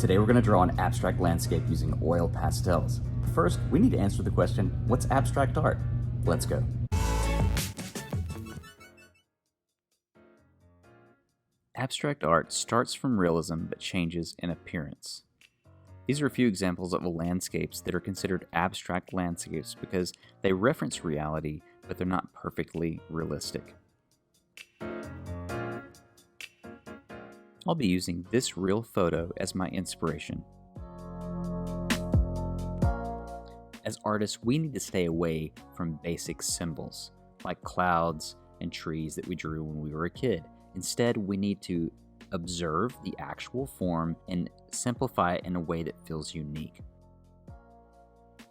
Today we're going to draw an abstract landscape using oil pastels. First, we need to answer the question, what's abstract art? Let's go. Abstract art starts from realism but changes in appearance. These are a few examples of landscapes that are considered abstract landscapes because they reference reality, but they're not perfectly realistic. I'll be using this real photo as my inspiration. As artists, we need to stay away from basic symbols, like clouds and trees that we drew when we were a kid. Instead, we need to observe the actual form and simplify it in a way that feels unique.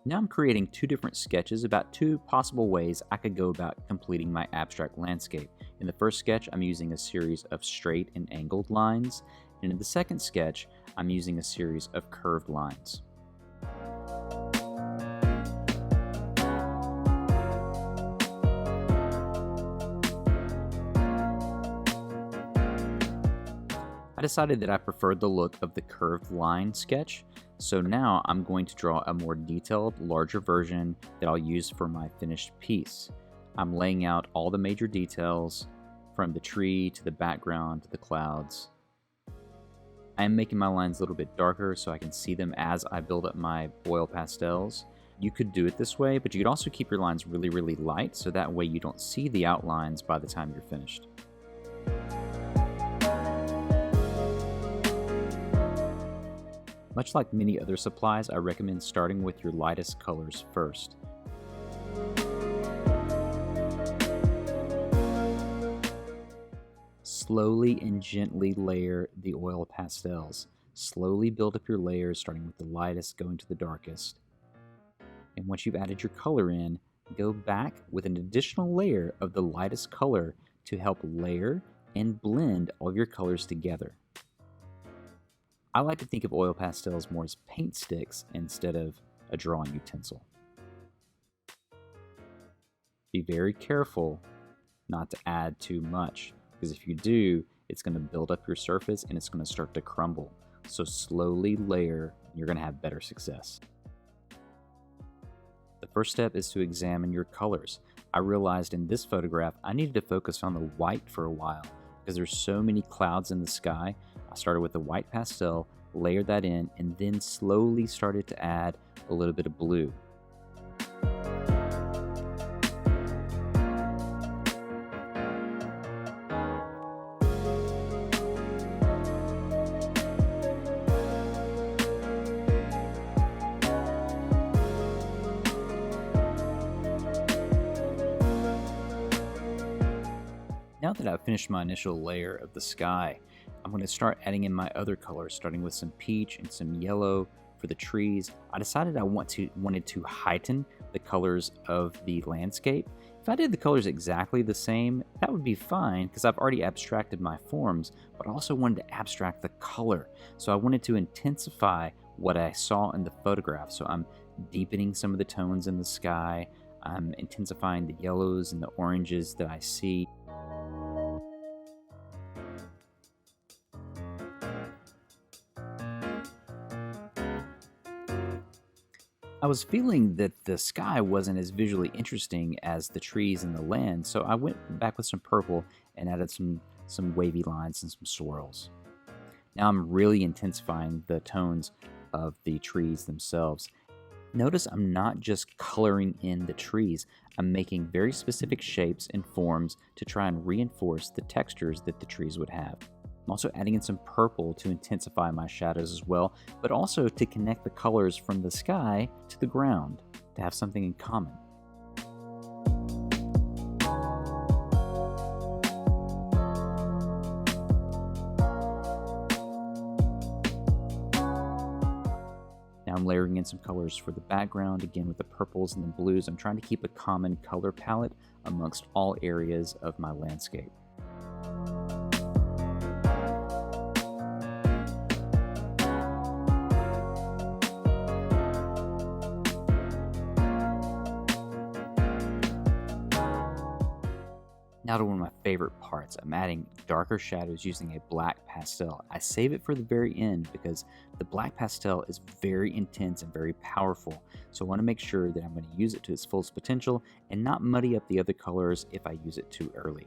Now I'm creating two different sketches about two possible ways I could go about completing my abstract landscape. In the first sketch, I'm using a series of straight and angled lines, and in the second sketch, I'm using a series of curved lines. I decided that I preferred the look of the curved line sketch, so now I'm going to draw a more detailed, larger version that I'll use for my finished piece. I'm laying out all the major details, from the tree to the background to the clouds. I am making my lines a little bit darker so I can see them as I build up my oil pastels. You could do it this way, but you could also keep your lines really, really light so that way you don't see the outlines by the time you're finished. Much like many other supplies, I recommend starting with your lightest colors first. Slowly and gently layer the oil pastels. Slowly build up your layers, starting with the lightest, going to the darkest. And once you've added your color in, go back with an additional layer of the lightest color to help layer and blend all of your colors together. I like to think of oil pastels more as paint sticks instead of a drawing utensil. Be very careful not to add too much, because if you do, it's going to build up your surface and it's going to start to crumble. So slowly layer, you're going to have better success. The first step is to examine your colors. I realized in this photograph I needed to focus on the white for a while because there's so many clouds in the sky. I started with the white pastel, layered that in, and then slowly started to add a little bit of blue. Now that I've finished my initial layer of the sky, I'm going to start adding in my other colors, starting with some peach and some yellow for the trees. I decided I wanted to heighten the colors of the landscape. If I did the colors exactly the same, that would be fine because I've already abstracted my forms, but I also wanted to abstract the color. So I wanted to intensify what I saw in the photograph. So I'm deepening some of the tones in the sky. I'm intensifying the yellows and the oranges that I see. I was feeling that the sky wasn't as visually interesting as the trees and the land, so I went back with some purple and added some wavy lines and some swirls. Now I'm really intensifying the tones of the trees themselves. Notice I'm not just coloring in the trees, I'm making very specific shapes and forms to try and reinforce the textures that the trees would have. I'm also adding in some purple to intensify my shadows as well, but also to connect the colors from the sky to the ground, to have something in common. Now I'm layering in some colors for the background, again with the purples and the blues. I'm trying to keep a common color palette amongst all areas of my landscape. Now to one of my favorite parts. I'm adding darker shadows using a black pastel. I save it for the very end because the black pastel is very intense and very powerful. So I want to make sure that I'm going to use it to its fullest potential and not muddy up the other colors if I use it too early.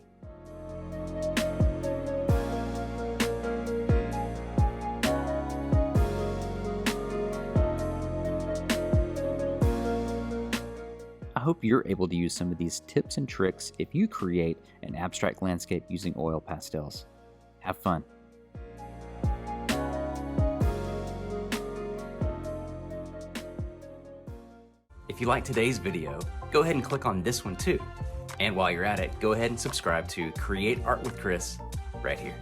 I hope you're able to use some of these tips and tricks if you create an abstract landscape using oil pastels. Have fun. If you liked today's video, go ahead and click on this one too. And while you're at it, go ahead and subscribe to Create Art with Chris right here.